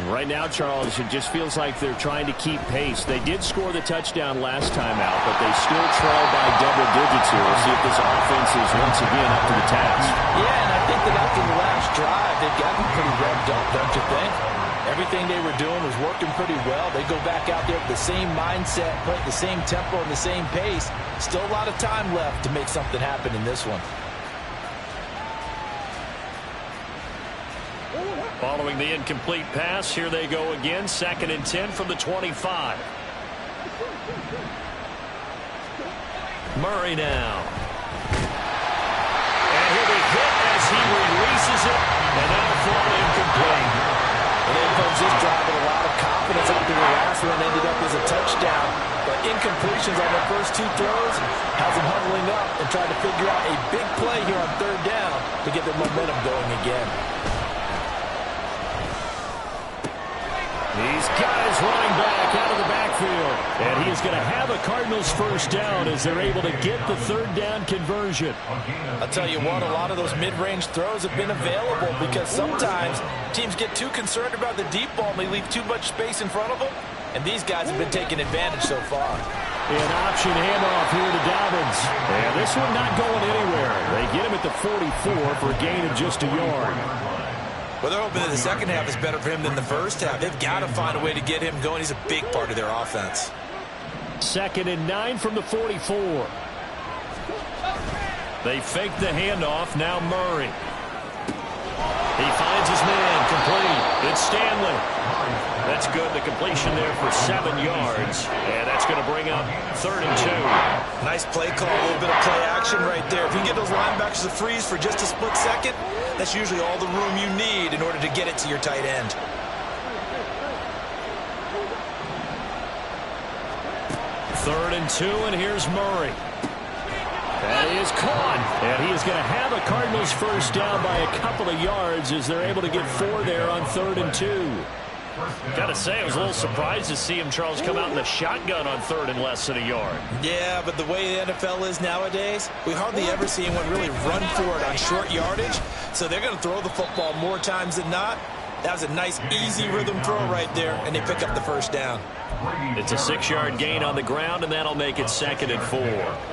Right now, Charles, it just feels like they're trying to keep pace. They did score the touchdown last time out, but they still trail by double digits here. We'll see if this offense is once again up to the task. Yeah, and I think that after the last drive, they've gotten pretty revved up, don't you think? Everything they were doing was working pretty well. They go back out there with the same mindset, play at the same tempo and the same pace. Still a lot of time left to make something happen in this one. Following the incomplete pass, here they go again. 2nd and 10 from the 25. Murray now. And he'll be hit as he releases it, and that'll fall incomplete. And then comes this drive with a lot of confidence after the last one ended up as a touchdown. But incompletions on the first 2 throws has them huddling up and trying to figure out a big play here on 3rd down to get their momentum going again. These guys running back out of the backfield. And he is going to have a Cardinals first down as they're able to get the 3rd down conversion. I'll tell you what, a lot of those mid-range throws have been available because sometimes teams get too concerned about the deep ball and they leave too much space in front of them. And these guys have been taking advantage so far. An option handoff here to Dobbins. And this one not going anywhere. They get him at the 44 for a gain of just a yard. Well, they're hoping that the second half is better for him than the first half. They've got to find a way to get him going. He's a big part of their offense. 2nd and 9 from the 44. They fake the handoff. Now Murray. He finds his man. Complete. It's Stanley. That's good. The completion there for 7 yards. And that's going to bring up 3rd and 2. Nice play call. A little bit of play action right there. If you can get those linebackers to freeze for just a split second, that's usually all the room you need in order to get it to your tight end. Third and 2, and here's Murray. That is caught. And he is going to have a Cardinals first down by a couple of yards as they're able to get 4 there on 3rd and 2. Got to say, I was a little surprised to see him, Charles, come out in the shotgun on 3rd and less than a yard. Yeah, but the way the NFL is nowadays, we hardly ever see anyone really run for it on short yardage. So they're going to throw the football more times than not. That was a nice, easy rhythm throw right there, and they pick up the first down. It's a 6-yard gain on the ground, and that'll make it 2nd and 4.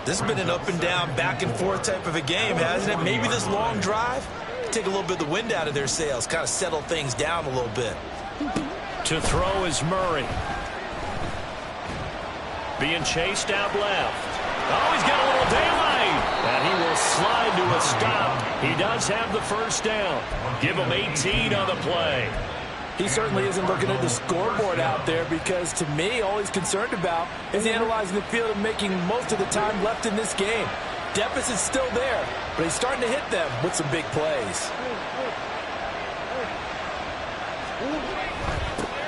This has been an up-and-down, back-and-forth type of a game, hasn't it? Maybe this long drive take a little bit of the wind out of their sails, kind of settle things down a little bit. To throw is Murray. Being chased out left. Oh, he's got a little daylight. And he will slide to a stop. He does have the first down. Give him 18 on the play. He certainly isn't looking at the scoreboard out there because, to me, all he's concerned about is analyzing the field and making most of the time left in this game. Deficit's still there, but he's starting to hit them with some big plays.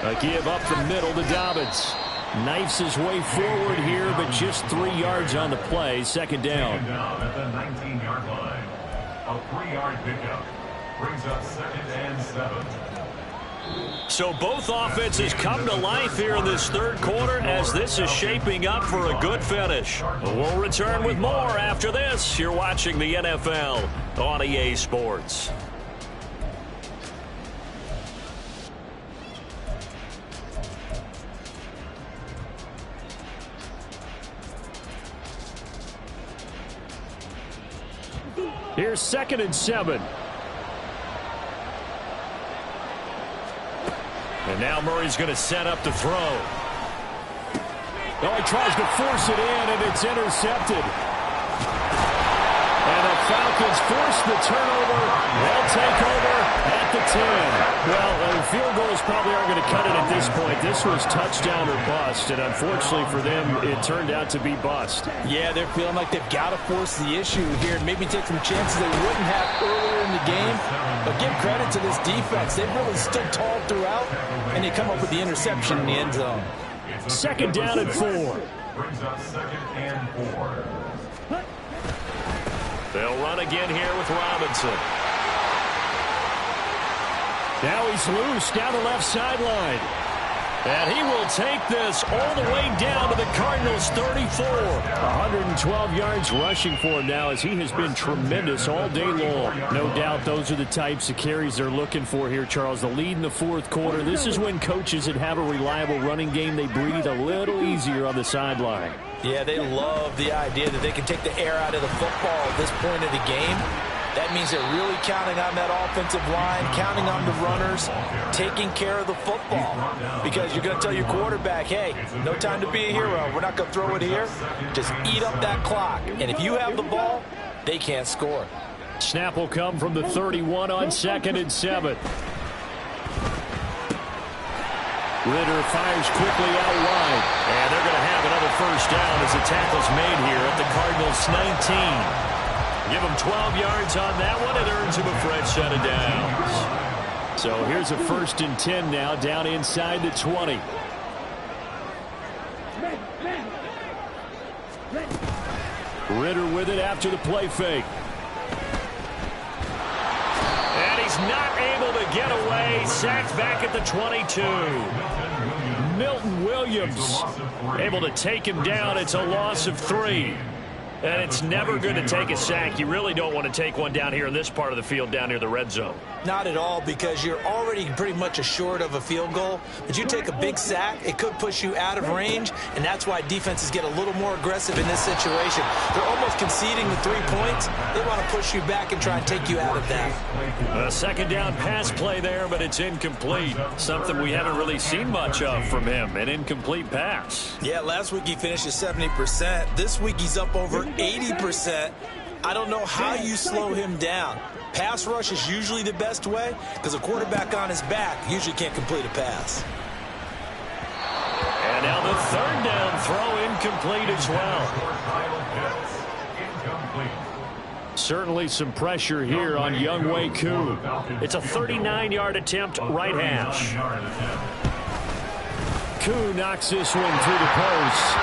A give up the middle to Dobbins. Knifes his way forward here, but just 3 yards on the play. 2nd down. At the 19-yard line. A 3-yard pickup brings up 2nd and 7. So both offenses come to life here in this 3rd quarter as this is shaping up for a good finish. We'll return with more after this. You're watching the NFL on EA Sports. Here's 2nd and 7. And now Murray's going to set up to throw. Oh, he tries to force it in, and it's intercepted. And the Falcons force the turnover. They'll take over at the 10. Well, field goals probably aren't going to cut it at this point. This was touchdown or bust, and unfortunately for them, it turned out to be bust. Yeah, they're feeling like they've got to force the issue here and maybe take some chances they wouldn't have earlier in the game. But give credit to this defense. They've really stood tall throughout, and they come up with the interception in the end zone. Second down and 4. Brings up 2nd and 4. They'll run again here with Robinson. Now he's loose down the left sideline. And he will take this all the way down to the Cardinals' 34. 112 yards rushing for him now as he has been tremendous all day long. No doubt those are the types of carries they're looking for here, Charles. The lead in the fourth quarter. This is when coaches that have a reliable running game, they breathe a little easier on the sideline. Yeah, they love the idea that they can take the air out of the football at this point of the game. That means they're really counting on that offensive line, counting on the runners, taking care of the football. Because you're going to tell your quarterback, hey, no time to be a hero. We're not going to throw it here. Just eat up that clock. And if you have the ball, they can't score. Snap will come from the 31 on 2nd and 7. Ritter fires quickly out wide. And they're going to have another first down as the tackle's made here at the Cardinals' 19. Give him 12 yards on that one. It earns him a fresh set of downs. So here's a 1st and 10 now down inside the 20. Ritter with it after the play fake. And he's not able to get away. Sacked back at the 22. Milton Williams Able to take him down. It's a loss of 3. And it's never good to take a sack. You really don't want to take one down here in this part of the field, down near the red zone. Not at all, because you're already pretty much assured of a field goal. But you take a big sack, it could push you out of range, and that's why defenses get a little more aggressive in this situation. They're almost conceding the 3 points. They want to push you back and try and take you out of that. A second down pass play there, but it's incomplete. Something we haven't really seen much of from him, an incomplete pass. Yeah, last week he finished at 70%. This week he's up over 80%. I don't know how you slow him down. Pass rush is usually the best way because a quarterback on his back usually can't complete a pass. And now the third down throw incomplete as well. Certainly some pressure here on Younghoe Koo. It's a 39-yard attempt right hash. Koo knocks this one through the post.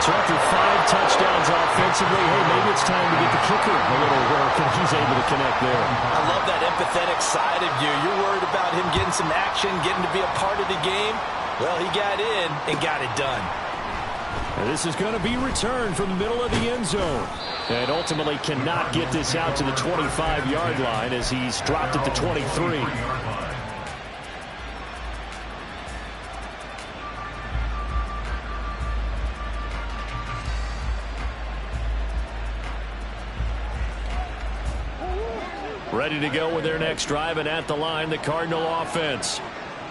So after 5 touchdowns offensively, hey, maybe it's time to get the kicker a little work, and he's able to connect there. I love that empathetic side of you. You're worried about him getting some action, getting to be a part of the game. Well, he got in and got it done. And this is going to be returned from the middle of the end zone. And ultimately cannot get this out to the 25-yard line as he's dropped at the 23. Ready to go with their next drive, and at the line, the Cardinal offense.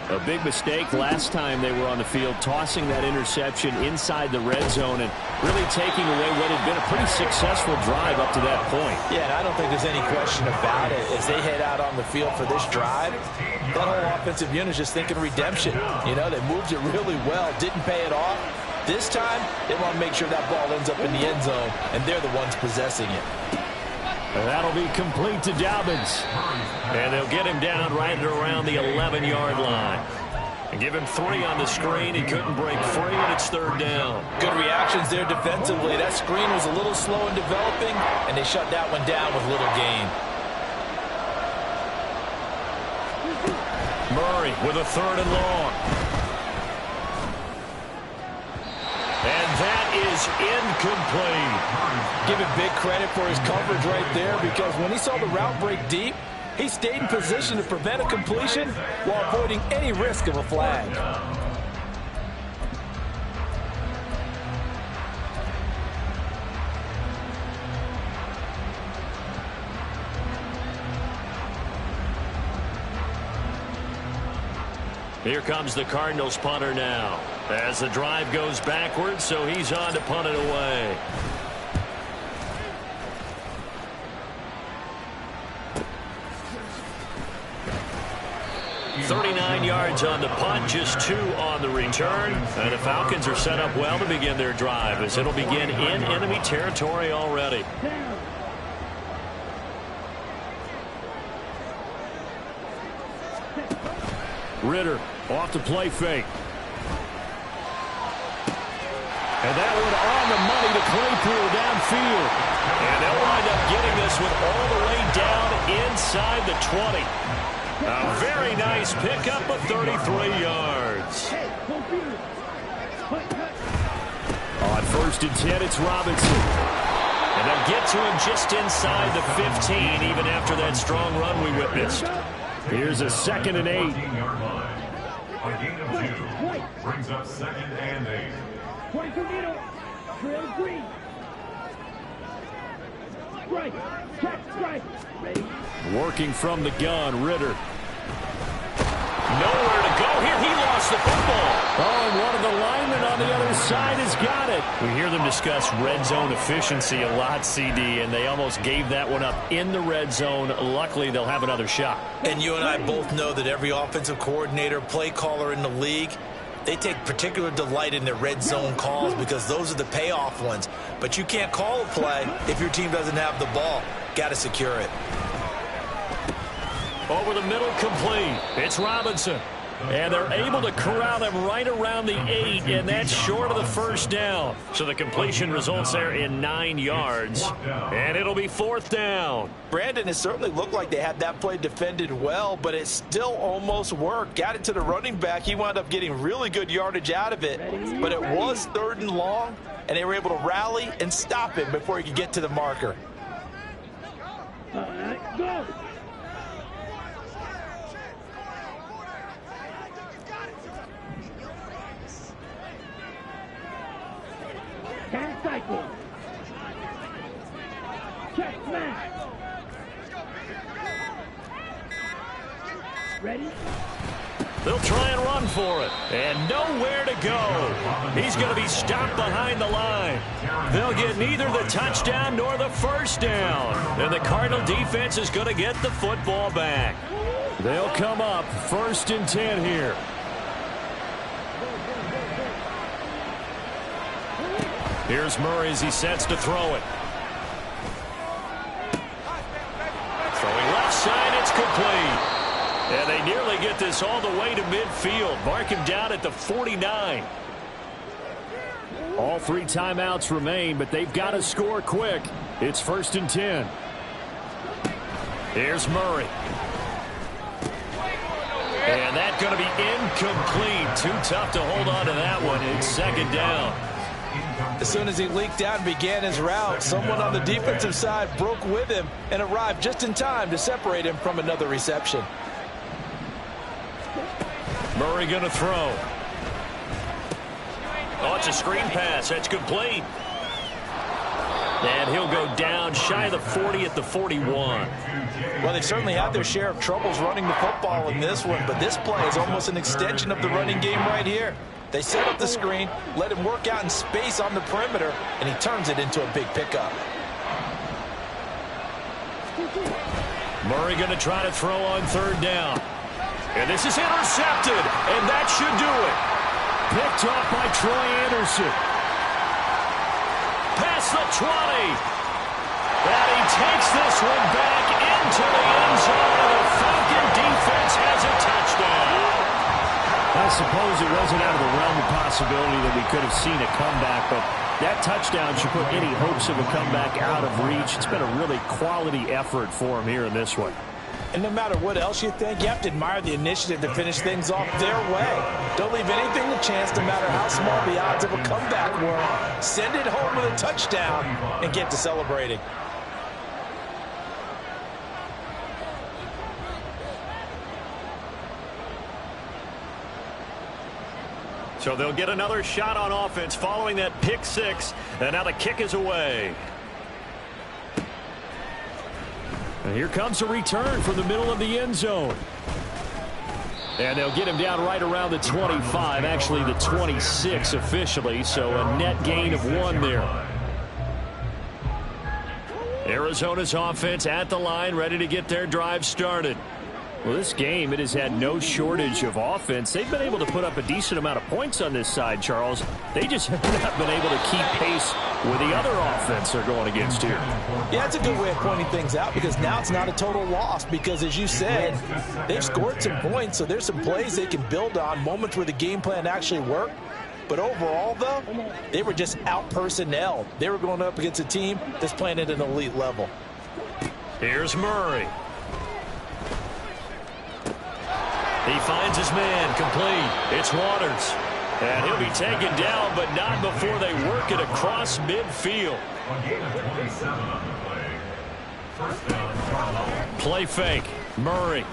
A big mistake last time they were on the field, tossing that interception inside the red zone and really taking away what had been a pretty successful drive up to that point. Yeah, and I don't think there's any question about it. As they head out on the field for this drive, that whole offensive unit is just thinking redemption. You know, they moved it really well, didn't pay it off. This time, they want to make sure that ball ends up in the end zone, and they're the ones possessing it. And that'll be complete to Dobbins. And they'll get him down right around the 11-yard line. And give him 3 on the screen. He couldn't break free, and it's third down. Good reactions there defensively. That screen was a little slow in developing, and they shut that one down with little gain. Murray with a 3rd and long. And that is incomplete. Give him big credit for his coverage right there, because when he saw the route break deep, he stayed in position to prevent a completion while avoiding any risk of a flag. Here comes the Cardinals punter now. As the drive goes backwards, so he's on to punt it away. $39 yards on the punt, just 2 on the return. And the Falcons are set up well to begin their drive, as it'll begin in enemy territory already. Ritter off the play fake. And that one on the money to Claypool downfield. And they'll wind up getting this one all the way down inside the 20. A very nice pickup of 33 yards. On 1st and 10, it's Robinson. And they'll get to him just inside the 15, even after that strong run we witnessed. Here's a 2nd and 8. 15-yard line. A gain of 2 brings up 2nd and 8. 22 meter, trail green. Strike, check, strike. Ready? Working from the gun, Ritter. Nowhere to go here. He lost the football. Oh, and one of the linemen on the other side has got it. We hear them discuss red zone efficiency a lot, CD, and they almost gave that one up in the red zone. Luckily, they'll have another shot. And you and I both know that every offensive coordinator, play caller in the league, they take particular delight in their red zone calls because those are the payoff ones. But you can't call a play if your team doesn't have the ball. Got to secure it. Over the middle, complete. It's Robinson. And they're able to corral him right around the 8, and that's short of the first down. So the completion results there in 9 yards, and it'll be 4th down. Brandon, it certainly looked like they had that play defended well, but it still almost worked. Got it to the running back. He wound up getting really good yardage out of it, but it was 3rd and long, and they were able to rally and stop him before he could get to the marker. All right, go. Can cycle. Check, smash. Ready? They'll try and run for it, and nowhere to go. He's going to be stopped behind the line. They'll get neither the touchdown nor the first down, and the Cardinal defense is going to get the football back. They'll come up 1st and 10 here. Here's Murray as he sets to throw it. Throwing left side, it's complete. And they nearly get this all the way to midfield. Mark him down at the 49. All 3 timeouts remain, but they've got to score quick. It's 1st and 10. Here's Murray. And that's going to be incomplete. Too tough to hold on to that one. It's 2nd down. As soon as he leaked out and began his route, someone on the defensive side broke with him and arrived just in time to separate him from another reception. Murray going to throw. Oh, it's a screen pass. That's complete. And he'll go down shy of the 40 at the 41. Well, they've certainly had their share of troubles running the football in this one, but this play is almost an extension of the running game right here. They set up the screen, let him work out in space on the perimeter, and he turns it into a big pickup. Murray going to try to throw on 3rd down. And this is intercepted, and that should do it. Picked off by Troy Anderson. Past the 20. And he takes this one back into the end zone, and the Falcon defense has a touchdown. I suppose it wasn't out of the realm of possibility that we could have seen a comeback, but that touchdown should put any hopes of a comeback out of reach. It's been a really quality effort for him here in this one. And no matter what else you think, you have to admire the initiative to finish things off their way. Don't leave anything to chance, no matter how small the odds of a comeback were. Send it home with a touchdown and get to celebrating. So they'll get another shot on offense following that pick 6, and now the kick is away. And here comes a return from the middle of the end zone. And they'll get him down right around the 25, actually the 26 officially, so a net gain of 1 there. Arizona's offense at the line, ready to get their drive started. Well, this game, it has had no shortage of offense. They've been able to put up a decent amount of points on this side, Charles. They just have not been able to keep pace with the other offense they're going against here. Yeah, it's a good way of pointing things out because now it's not a total loss because, as you said, they've scored some points, so there's some plays they can build on, moments where the game plan actually worked. But overall, though, they were just out-personnel. They were going up against a team that's playing at an elite level. Here's Murray. He finds his man, complete. It's Waters. And he'll be taken down, but not before they work it across midfield. Play fake. Murray.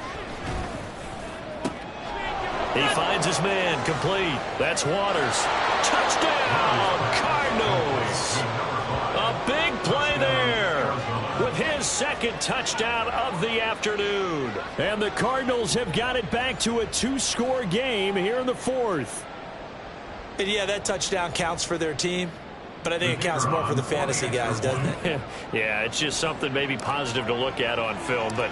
He finds his man, complete. That's Waters. Touchdown, Cardinals. A big play there with his second touchdown of the afternoon. And the Cardinals have got it back to a 2-score game here in the fourth. And yeah, that touchdown counts for their team, but I think it counts more for the fantasy guys, doesn't it? Yeah, it's just something maybe positive to look at on film, but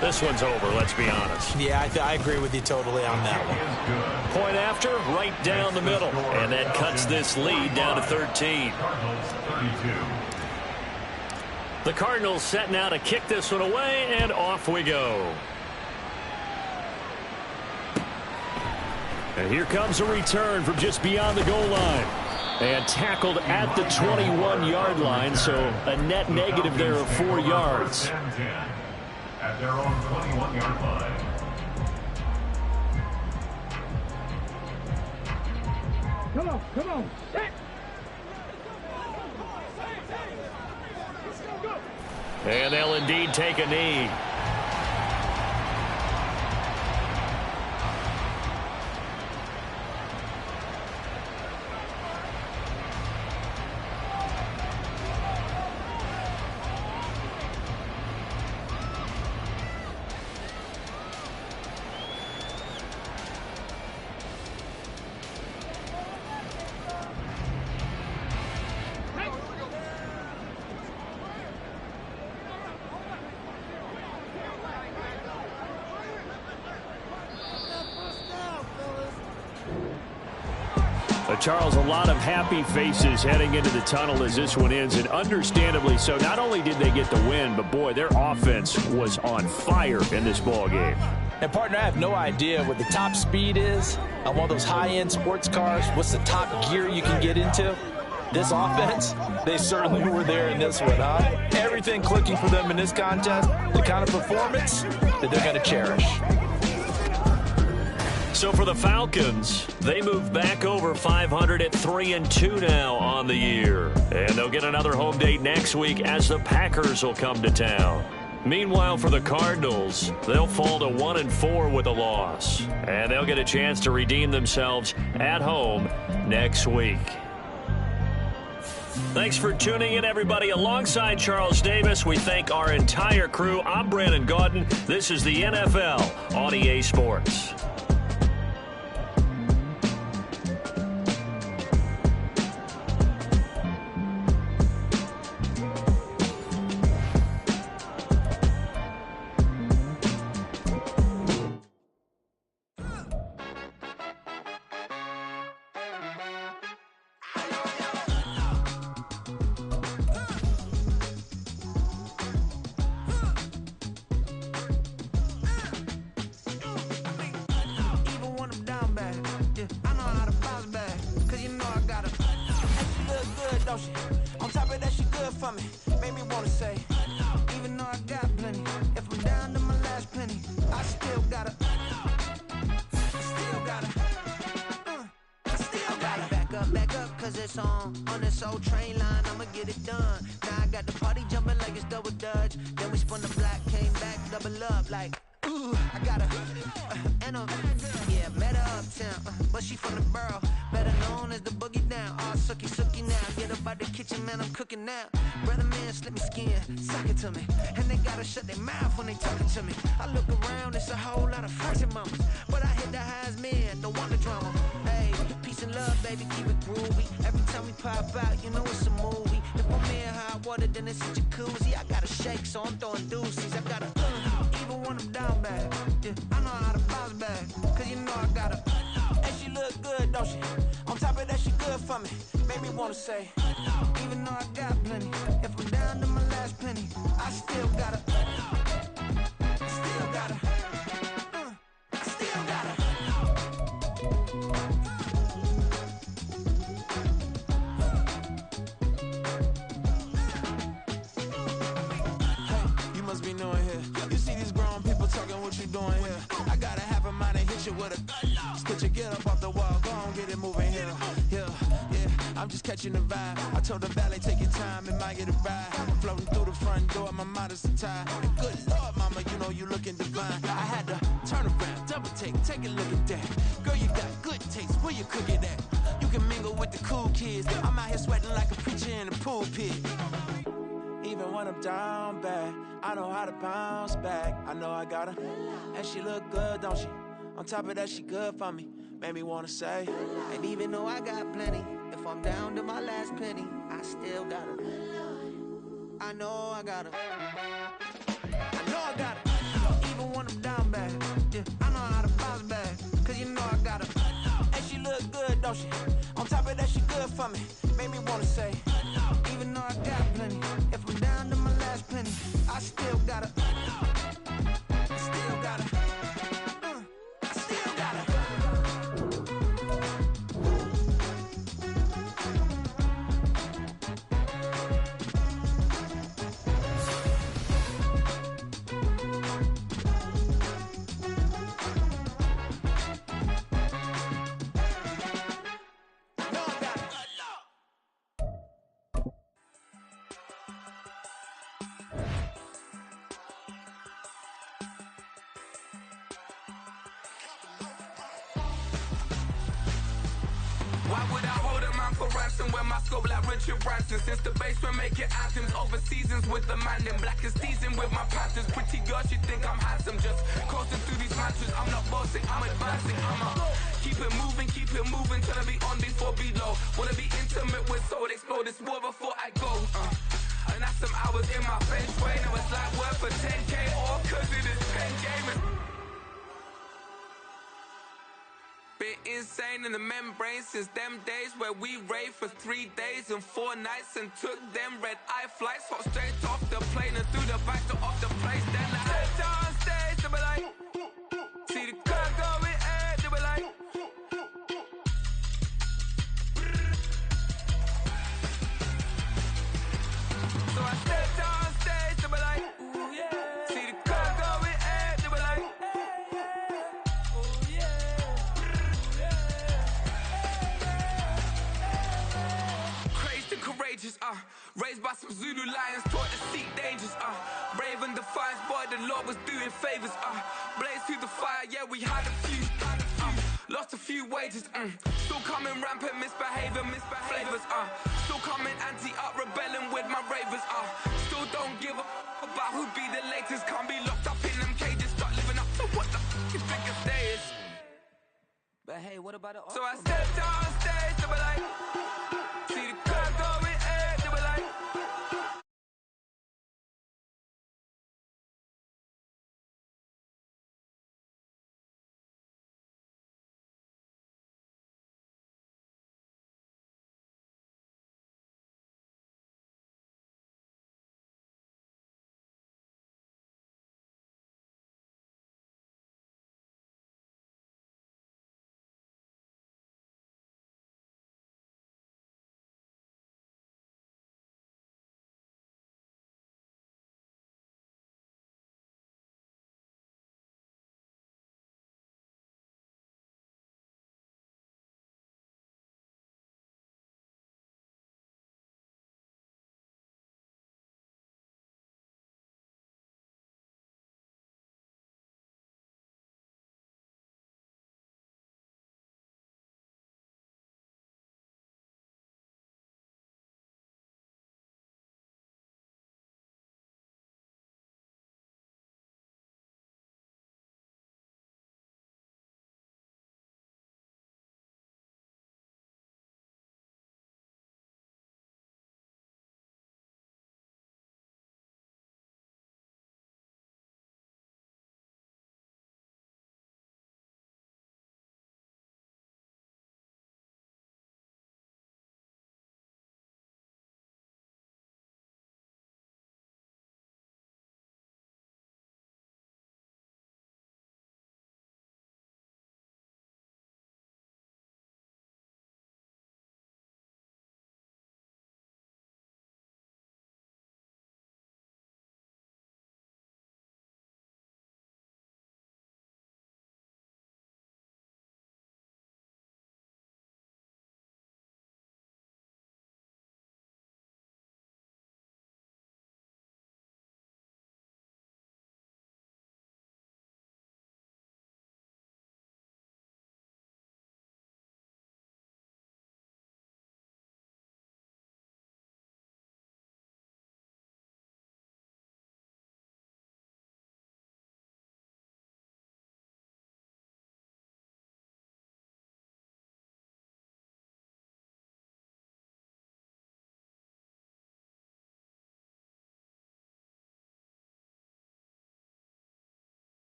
this one's over, let's be honest. Yeah, I agree with you totally on that one. Point after, right down the middle. And that cuts this lead down to 13. The Cardinals setting out to kick this one away, and off we go. And here comes a return from just beyond the goal line. And tackled at the 21-yard line, so a net negative there of 4 yards. At their own 21-yard line. Come on, set. And they'll indeed take a knee. Charles, a lot of happy faces heading into the tunnel as this one ends, and understandably so. Not only did they get the win, but boy, their offense was on fire in this ball game. And partner, I have no idea what the top speed is on one of those high-end sports cars. What's the top gear you can get into? This offense, they certainly were there in this one, huh? Everything clicking for them in this contest, the kind of performance that they're going to cherish. So for the Falcons, they move back over 500 at 3-2 now on the year. And they'll get another home date next week as the Packers will come to town. Meanwhile, for the Cardinals, they'll fall to 1-4 with a loss. And they'll get a chance to redeem themselves at home next week. Thanks for tuning in, everybody. Alongside Charles Davis, we thank our entire crew. I'm Brandon Gaudin. This is the NFL on EA Sports. catching the vibe. I told the valet, take your time, it might get a ride. Floating through the front door, my modest attire. And good Lord, mama, you know you looking divine. I had to turn around, double take a look at that. Girl, you got good taste, where you cook it at? You can mingle with the cool kids. I'm out here sweating like a preacher in the pulpit. Even when I'm down bad, I know how to bounce back. I know I got her, and she look good, don't she? On top of that, she good for me. Made me wanna say, and even though I got plenty, if I'm down to my last penny, I still got her. I know I got her. I know I got her. Even when I'm down bad, yeah, I know how to bounce back. Cause you know I got her. And she look good, don't she? On top of that, she good for me. Made me wanna say, even though I got plenty, if I'm down to my last penny, I still got her. I still got her. I still got her. Why would I hold a man for ransom when my scope like Richard Branson? Since the basement making anthems over seasons with the man, then black is seasoned with my panthers. Pretty girl, she think I'm handsome, just coasting through these mantras. I'm not bossing, I'm advancing. Keep it moving, trying to be on before below. Wanna be intimate with soul, explode this war before I go. And that's some hours in my bench way. Now it's like work for 10K, all cause it is pen gaming. Been insane in the membrane since them days where we raved for 3 days and 4 nights and took them red eye flights, hop straight off the plane and through the back door of the place. Then I stepped on stage, they were like, see the crowd going ahead, they were like, so I stepped on stage, they were like, ooh yeah, see the crowd going ahead, they were like, ooh yeah. Courageous, raised by some Zulu lions, taught to seek dangers, brave and defiant, boy, the Lord was doing favors, blaze through the fire, yeah, we had a few, lost a few wages, still coming rampant, misbehavior, flavors, still coming anti-up, rebelling with my ravers, still don't give a about who be the latest, can't be locked up in them cages, start living up to what the f*** you think a day is. But hey, what about the So I stepped on stage, they were like,